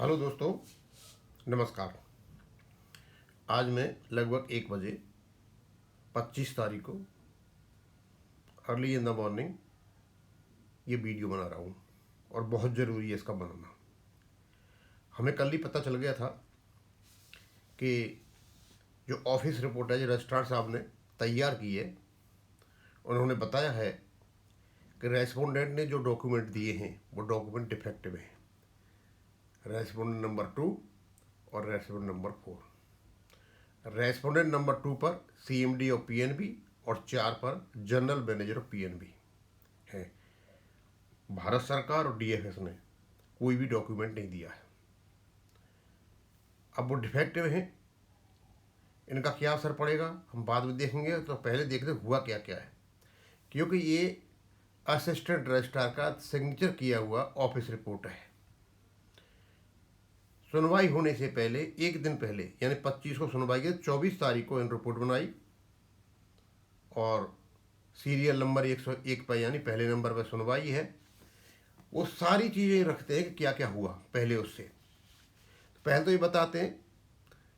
Hello दोस्तों, नमस्कार। आज मैं लगभग 1 बजे 25 तारीख को अर्ली इन द मॉर्निंग ये वीडियो बना रहा हूँ और बहुत ज़रूरी है इसका बनाना। हमें कल ही पता चल गया था कि जो ऑफिस रिपोर्ट है जो रजिस्ट्रार साहब ने तैयार की है, उन्होंने बताया है कि रेस्पोंडेंट ने जो डॉक्यूमेंट दिए हैं वो डॉक्यूमेंट डिफेक्टिव हैं। रेस्पोंडेंट नंबर 2 और रेस्पोंडेंट नंबर 4। रेस्पोंडेंट नंबर 2 पर CMD और PNB और 4 पर जनरल मैनेजर और PNB है। भारत सरकार और DFS ने कोई भी डॉक्यूमेंट नहीं दिया है। अब वो डिफेक्टिव हैं, इनका क्या असर पड़ेगा हम बाद में देखेंगे। तो पहले देखते हुआ क्या क्या है, क्योंकि ये असिस्टेंट रजिस्ट्रार का सिग्नेचर किया हुआ ऑफिस रिपोर्ट है। सुनवाई होने से पहले एक दिन पहले यानी 25 को सुनवाई की, 24 तारीख को इन रिपोर्ट बनाई और सीरियल नंबर 101 पर यानी पहले नंबर पर सुनवाई है। वो सारी चीज़ें रखते हैं कि क्या क्या हुआ पहले उससे। पहले तो ये बताते हैं,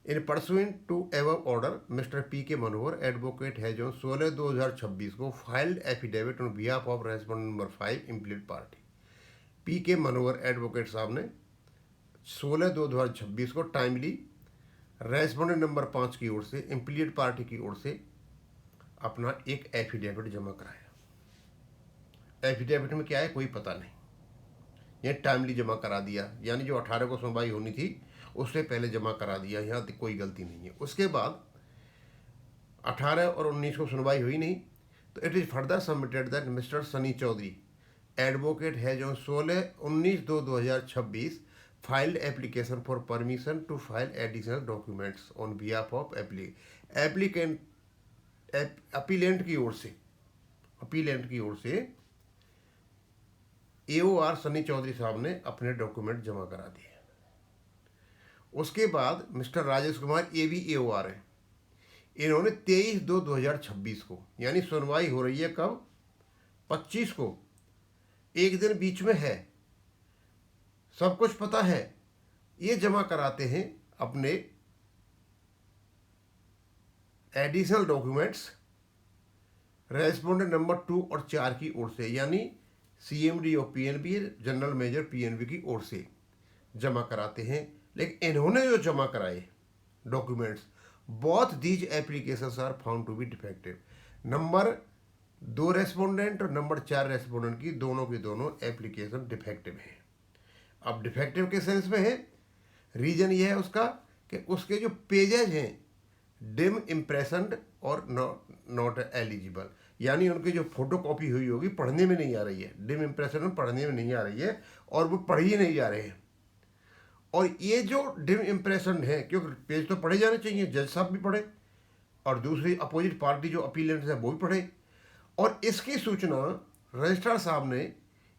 in pursuant to ever order mister P.K. Manohar advocate है जो 16/2026 को filed affidavit on behalf of respondent number 5 implead party. P.K. Manohar advocate साहब ने 16/2/2026 को टाइमली रेस्पोंडेंट नंबर 5 की ओर से इम्प्लीड पार्टी की ओर से अपना एक एफिडेविट जमा कराया। एफिडेविट में क्या है कोई पता नहीं, ये टाइमली जमा करा दिया, यानी जो 18 को सुनवाई होनी थी उससे पहले जमा करा दिया, यहाँ कोई गलती नहीं है। उसके बाद 18 और 19 को सुनवाई हुई नहीं, तो it is further submitted that mister Sunny Chaudhary advocate है जो 16/19/2026 filed application for permission to file additional documents on behalf of applicant appellant की ओर से AOR सनी चौधरी साहब ने अपने डॉक्यूमेंट जमा करा दिए। उसके बाद mister Rajesh Kumar AV AOR है, इन्होंने 23/2/2026 को, यानी सुनवाई हो रही है कब, 25 को, एक दिन बीच में है, सब कुछ पता है, ये जमा कराते हैं अपने एडिशनल डॉक्यूमेंट्स रेस्पोंडेंट नंबर 2 और 4 की ओर से, यानी CMD और PNB जनरल मैनेजर PNB की ओर से जमा कराते हैं। लेकिन इन्होंने जो जमा कराए documents, both these applications are found to be defective. Number 2 respondent और नंबर 4 रेस्पोंडेंट की दोनों एप्लीकेशन डिफेक्टिव हैं। अब डिफेक्टिव के सेंस में है, रीजन ये है उसका कि उसके जो पेजेज हैं डिम इम्प्रेशनड और नॉट एलिजिबल, यानी उनकी जो फोटो कॉपी हुई होगी पढ़ने में नहीं आ रही है, डिम इम्प्रेशन में पढ़ने में नहीं आ रही है और वो पढ़ ही नहीं जा रहे हैं। और ये जो डिम इम्प्रेशन है, क्योंकि पेज तो पढ़े जाने चाहिए, जज साहब भी पढ़े और दूसरी अपोजिट पार्टी जो अपीलेंट है वो भी पढ़े। और इसकी सूचना रजिस्ट्रार साहब ने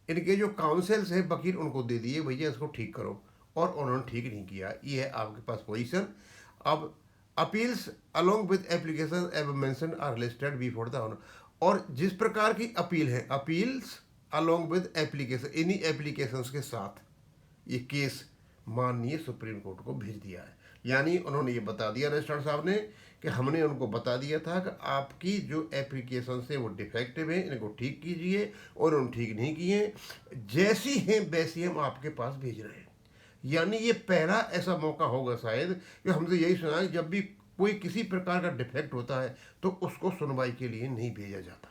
इनके जो काउंसिल्स हैं वकील उनको दे दिए, भैया इसको ठीक करो, और उन्होंने ठीक नहीं किया। ये है आपके पास पोजीशन। अब अपील्स अलोंग विद एप्लीकेशन एव mention are listed before the honour, और जिस प्रकार की अपील है, अपील्स अलोंग विद एप्लीकेशन, इन्हीं एप्लीकेशंस के साथ ये केस माननीय सुप्रीम कोर्ट को भेज दिया है। यानी उन्होंने ये बता दिया रजिस्ट्रार साहब ने कि हमने उनको बता दिया था कि आपकी जो एप्लीकेशन है वो डिफेक्टिव है, इनको ठीक कीजिए, और उन्होंने ठीक नहीं किए, जैसी हैं वैसी हम आपके पास भेज रहे हैं। यानी ये पहला ऐसा मौका होगा शायद कि हमसे यही सुना है, जब भी कोई किसी प्रकार का डिफेक्ट होता है तो उसको सुनवाई के लिए नहीं भेजा जाता।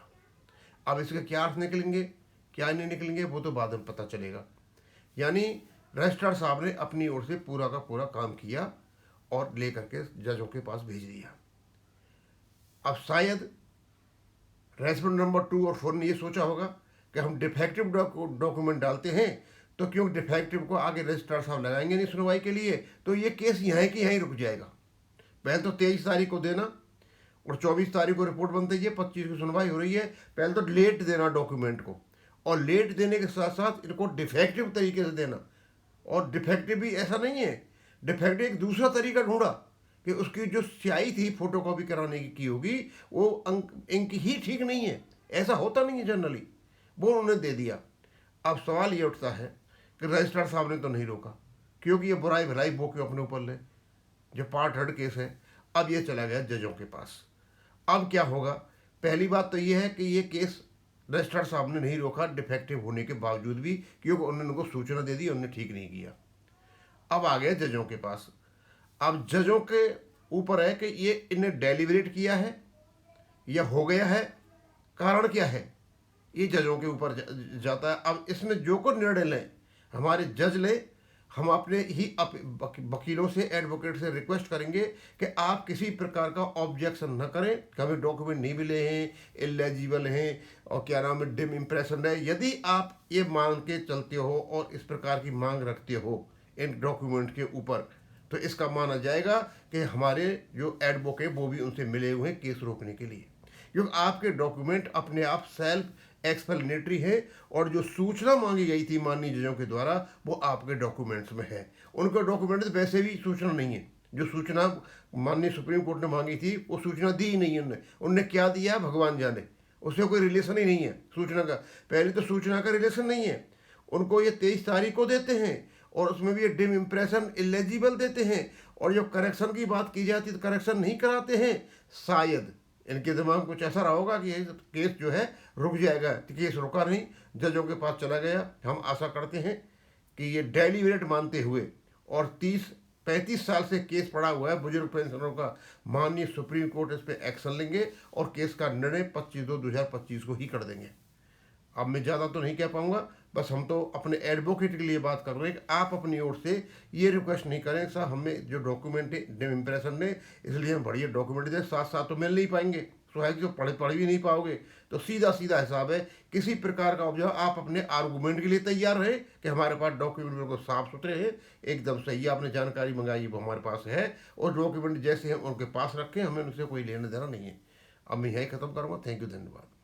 अब इसके क्या अर्थ निकलेंगे क्या नहीं निकलेंगे वो तो बाद में पता चलेगा। यानी रजिस्ट्रार साहब ने अपनी ओर से पूरा का पूरा काम किया और लेकर के जजों के पास भेज दिया। अब शायद रेस्पोंडेंट नंबर 2 और 4 ने ये सोचा होगा कि हम डिफेक्टिव डॉक्यूमेंट डालते हैं तो क्यों डिफेक्टिव को आगे रजिस्ट्रार साहब लगाएंगे नहीं सुनवाई के लिए, तो ये केस यहाँ की यहीं रुक जाएगा। पहले तो 23 तारीख को देना और 24 तारीख को रिपोर्ट बनती है, 25 की सुनवाई हो रही है। पहले तो लेट देना डॉक्यूमेंट को, और लेट देने के साथ साथ इनको डिफेक्टिव तरीके से देना। और डिफेक्टिव भी ऐसा नहीं है, डिफेक्टिव एक दूसरा तरीका ढूंढा कि उसकी जो स्याही थी फोटोकॉपी कराने की होगी वो इंक ही ठीक नहीं है, ऐसा होता नहीं है जनरली, वो उन्होंने दे दिया। अब सवाल ये उठता है कि रजिस्ट्रार साहब ने तो नहीं रोका, क्योंकि ये बुराई भलाई वो क्यों अपने ऊपर ले। जो पार्ट थर्ड केस है, अब ये चला गया जजों के पास। अब क्या होगा, पहली बात तो ये है कि ये केस रजिस्ट्रार साहब ने नहीं रोका डिफेक्टिव होने के बावजूद भी, क्योंकि उन्होंने उनको सूचना दे दी, उन्होंने ठीक नहीं किया। अब आ गया जजों के पास। अब जजों के ऊपर है कि ये इन्हें डेलिबरेट किया है या हो गया है, कारण क्या है, ये जजों के ऊपर जाता है। अब इसमें जो को निर्णय लें, हमारे जज ले, हम अपने ही वकीलों से, एडवोकेट से रिक्वेस्ट करेंगे कि आप किसी प्रकार का ऑब्जेक्शन न करें कि हमें डॉक्यूमेंट नहीं मिले हैं, इलेजिबल हैं और क्या नाम है, डिम इम्प्रेशन है। यदि आप ये मान के चलते हो और इस प्रकार की मांग रखते हो इन डॉक्यूमेंट के ऊपर, तो इसका माना जाएगा कि हमारे जो एडवोकेट वो भी उनसे मिले हुए हैं केस रोकने के लिए, क्योंकि आपके डॉक्यूमेंट अपने आप सेल्फ एक्सप्लेनेटरी है और जो सूचना मांगी गई थी माननीय जजों के द्वारा वो आपके डॉक्यूमेंट्स में है। उनके डॉक्यूमेंट्स वैसे भी सूचना नहीं है। जो सूचना माननीय सुप्रीम कोर्ट ने मांगी थी वो सूचना दी ही नहीं है उनने क्या दिया भगवान जाने, उससे कोई रिलेशन ही नहीं है सूचना का। पहले तो सूचना का रिलेशन नहीं है, उनको ये 23 तारीख को देते हैं और उसमें भी ये डिम इम्प्रेशन इलेजिबल देते हैं, और जो करेक्शन की बात की जाती है तो करेक्शन नहीं कराते हैं। शायद इनके दिमाग में कुछ ऐसा रहा होगा कि ये केस जो है रुक जाएगा, तो केस रुका नहीं, जजों के पास चला गया। हम आशा करते हैं कि ये डेलीबरेट मानते हुए, और 30-35 साल से केस पड़ा हुआ है बुजुर्ग पेंशनरों का, माननीय सुप्रीम कोर्ट इस पर एक्शन लेंगे और केस का निर्णय 25/2/2025 को ही कर देंगे। अब मैं ज़्यादा तो नहीं कह पाऊंगा, बस हम तो अपने एडवोकेट के लिए बात कर रहे हैं कि आप अपनी ओर से ये रिक्वेस्ट नहीं करें सर हमें जो डॉक्यूमेंट इम्प्रेशन ने, इसलिए हम बढ़िया डॉक्यूमेंट दें, साथ साथ तो मिल नहीं पाएंगे, स्वाभाविक जो पढ़ भी नहीं पाओगे। तो सीधा सीधा हिसाब है, किसी प्रकार का ऑब्जेक्ट आप अपने आर्गूमेंट के लिए तैयार रहे कि हमारे पास डॉक्यूमेंट बिल्कुल साफ सुथरे हैं, एकदम सही, आपने जानकारी मंगाई वो हमारे पास है, और डॉक्यूमेंट जैसे हैं उनके पास रखें, हमें उनसे कोई लेना देना नहीं है। अब मैं यही खत्म करूँगा। थैंक यू, धन्यवाद।